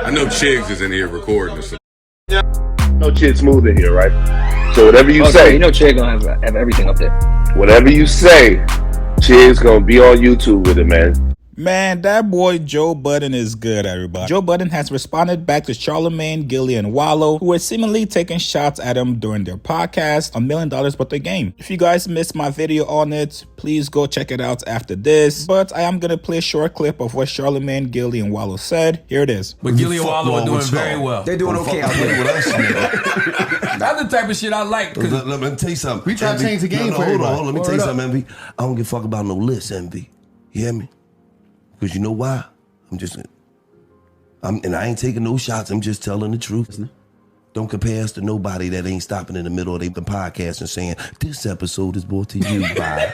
I know Chiggs is in here recording this. No Chig Smooth in here, right? So whatever you say, sorry, you know Chig gonna have everything up there. Whatever you say, Chig's gonna be on YouTube with it, man. Man, that boy Joe Budden is good, everybody. Joe Budden has responded back to Charlamagne, Gillie, and Wallo, who were seemingly taking shots at him during their podcast, $1 Million Worth of Game. If you guys missed my video on it, please go check it out after this. But I am going to play a short clip of what Charlamagne, Gillie, and Wallo said. Here it is. But Gillie and Wallo are doing very well. They're doing okay out there. That's the type of shit I like. Let me tell you something. We try to change the game for hold everybody. on. Let me tell you something, Envy. I don't give a fuck about no list, Envy. You hear me? Because you know why? And I ain't taking no shots. I'm just telling the truth. Don't compare us to nobody that ain't stopping in the middle of their podcast and saying, this episode is brought to you by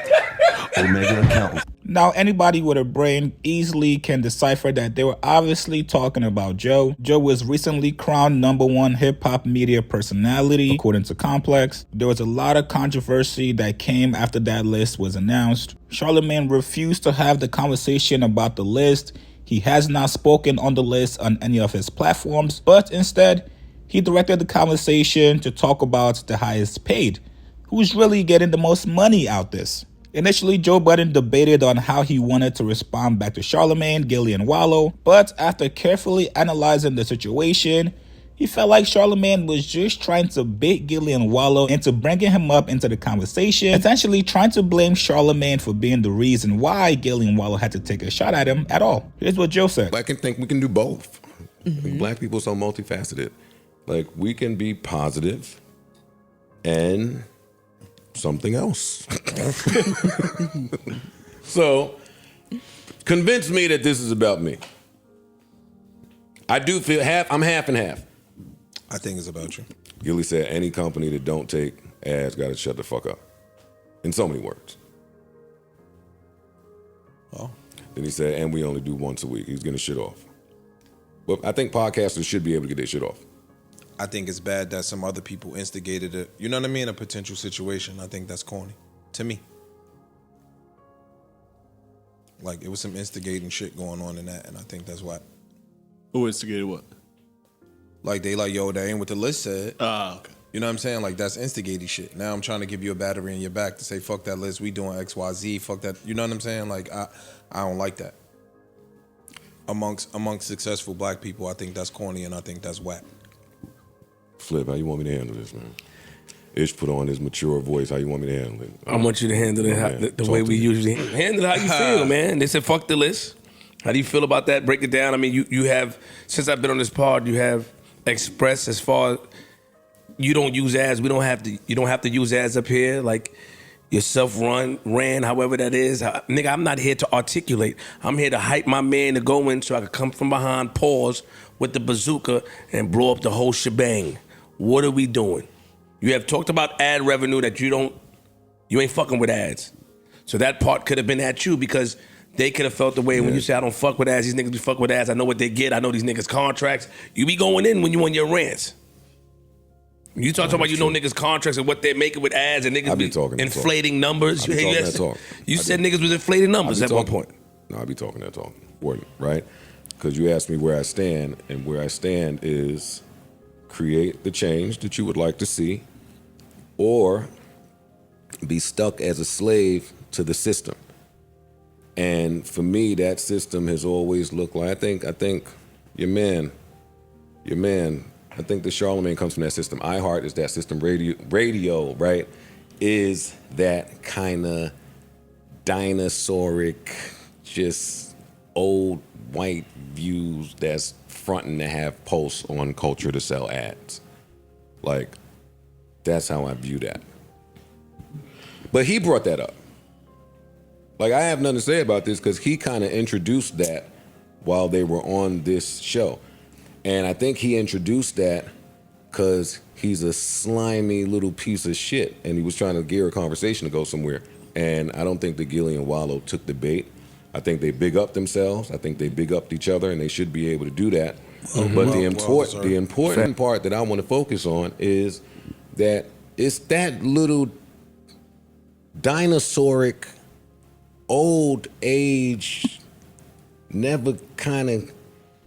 Omega Accountants. Now, anybody with a brain easily can decipher that they were obviously talking about Joe. Joe was recently crowned #1 hip-hop media personality, according to Complex. There was a lot of controversy that came after that list was announced. Charlamagne refused to have the conversation about the list. He has not spoken on the list on any of his platforms, but instead, he directed the conversation to talk about the highest paid. Who's really getting the most money out this? Initially, Joe Budden debated on how he wanted to respond back to Charlamagne, Gillie, and Wallo, but after carefully analyzing the situation, he felt like Charlamagne was just trying to bait Gillie and Wallo into bringing him up into the conversation, essentially trying to blame Charlamagne for being the reason why Gillie and Wallo had to take a shot at him at all. Here's what Joe said. I can think we can do both. Black people are so multifaceted. Like, we can be positive and something else. So, convince me that this is about me. I do feel I'm half and half. I think it's about you. Gillie said any company that don't take ads got to shut the fuck up. In so many words. Oh. Then he said, and we only do once a week. He's getting shit off. But I think podcasters should be able to get their shit off. I think it's bad that some other people instigated it. You know what I mean? A potential situation. I think that's corny. To me. Like, it was some instigating shit going on in that, and I think that's why. Who instigated what? Like, they like, yo, that ain't what the list said. Okay. You know what I'm saying? Like, that's instigating shit. Now I'm trying to give you a battery in your back to say, fuck that list, we doing X, Y, Z, fuck that. You know what I'm saying? Like, I don't like that. Amongst successful black people, I think that's corny, and I think that's whack. Flip, how you want me to handle this, man? Ish put on his mature voice. How you want me to handle it? I want you to handle it the way we usually handle it. How you feel, man? They said fuck the list. How do you feel about that? Break it down. I mean, you have, since I've been on this pod, you have expressed as far as you don't use ads. You don't have to use ads up here. Like, yourself ran, however that is. Nigga, I'm not here to articulate. I'm here to hype my man to go in so I can come from behind, pause with the bazooka and blow up the whole shebang. What are we doing? You have talked about ad revenue that you ain't fucking with ads. So that part could have been at you because they could have felt the way when you say, I don't fuck with ads, these niggas be fuck with ads, I know what they get, I know these niggas' contracts. You be going in when you on your rants. You talking about you know niggas' contracts and what they're making with ads and niggas be inflating numbers. You said niggas was inflating numbers at one point. No, I be talking that talk. Right? Because you asked me where I stand, and where I stand is create the change that you would like to see, or be stuck as a slave to the system. And for me, that system has always looked like, I think your man, I think the Charlamagne comes from that system. iHeart is that system. Radio, right, is that kind of dinosauric, just old white views that's fronting to have posts on culture to sell ads. Like, that's how I view that. But he brought that up. Like, I have nothing to say about this because he kind of introduced that while they were on this show. And I think he introduced that because he's a slimy little piece of shit and he was trying to gear a conversation to go somewhere. And I don't think that Gillie and Wallo took the bait. I think they big up themselves. I think they big up each other, and they should be able to do that. But the important part that I want to focus on is that it's that little dinosauric, old age, never kind of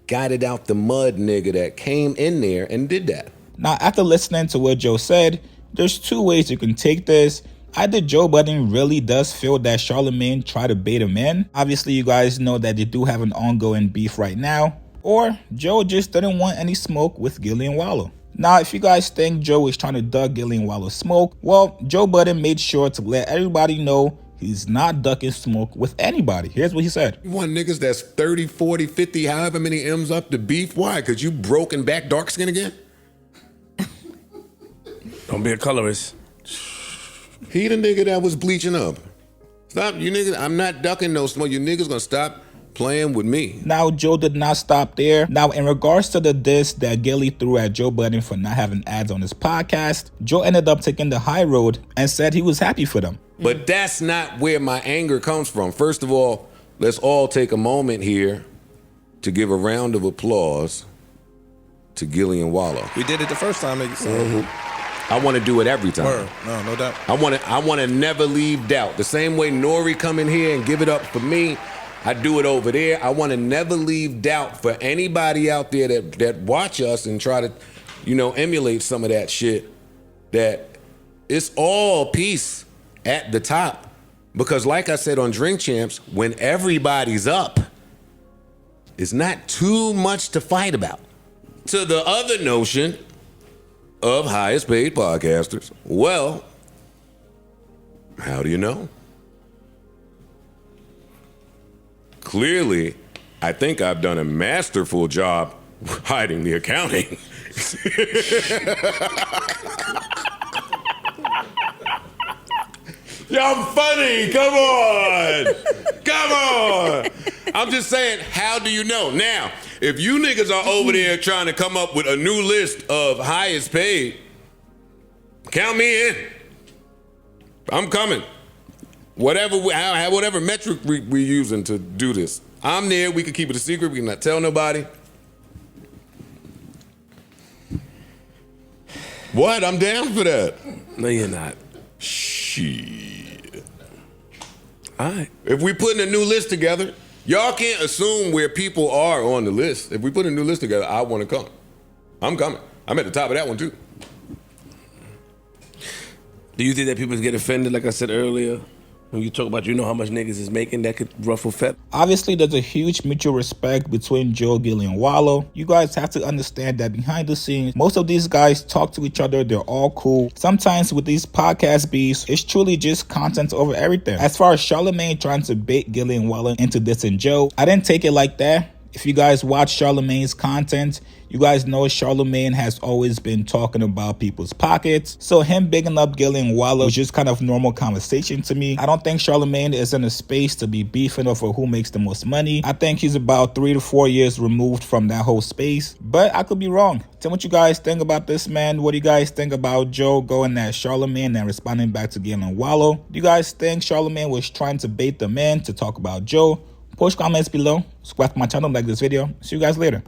got it out the mud nigga that came in there and did that. Now, after listening to what Joe said, there's two ways you can take this. Either Joe Budden really does feel that Charlamagne tried to bait him in. Obviously, you guys know that they do have an ongoing beef right now. Or Joe just didn't want any smoke with Gillie and Wallo. Now, if you guys think Joe is trying to duck Gillie and Wallo smoke, well, Joe Budden made sure to let everybody know he's not ducking smoke with anybody. Here's what he said. You want niggas that's 30, 40, 50, however many M's up to beef? Why? Because you broken back dark skin again? Don't be a colorist. He the nigga that was bleaching up. Stop, you niggas. I'm not ducking no smoke. You niggas gonna stop playing with me. Now, Joe did not stop there. Now, in regards to the diss that Gillie threw at Joe Budden for not having ads on his podcast, Joe ended up taking the high road and said he was happy for them. But that's not where my anger comes from. First of all, let's all take a moment here to give a round of applause to Gillie and Wallo. We did it the first time, nigga. I want to do it every time. Word. No doubt. I want to never leave doubt. The same way Nori come in here and give it up for me, I do it over there. I want to never leave doubt for anybody out there that watch us and try to, emulate some of that shit. That it's all peace at the top. Because like I said on Drink Champs, when everybody's up, it's not too much to fight about. To the other notion of highest paid podcasters, well, how do you know? Clearly, I think I've done a masterful job hiding the accounting. Y'all funny, come on. Come on. I'm just saying, how do you know? Now, if you niggas are over there trying to come up with a new list of highest paid, count me in. I'm coming. Whatever metric we're using to do this. I'm there. We can keep it a secret. We can not tell nobody. What? I'm down for that. No, you're not. Shit. All right. If we putting a new list together, y'all can't assume where people are on the list. If we put a new list together, I want to come. I'm coming. I'm at the top of that one too. Do you think that people get offended, like I said earlier, when you talk about how much niggas is making, that could ruffle feathers? Obviously, there's a huge mutual respect between Joe, Gillie, and Wallo. You guys have to understand that behind the scenes, most of these guys talk to each other. They're all cool. Sometimes with these podcast beefs, it's truly just content over everything. As far as Charlamagne trying to bait Gillie and Wallo into dissing Joe, I didn't take it like that. If you guys watch Charlamagne's content, you guys know Charlamagne has always been talking about people's pockets. So him bigging up Gillie and Wallo was just kind of normal conversation to me. I don't think Charlamagne is in a space to be beefing over who makes the most money. I think he's about 3 to 4 years removed from that whole space. But I could be wrong. Tell me what you guys think about this, man. What do you guys think about Joe going at Charlamagne and responding back to Gillie and Wallo? Do you guys think Charlamagne was trying to bait them in to talk about Joe? Post comments below. Subscribe to my channel, like this video. See you guys later.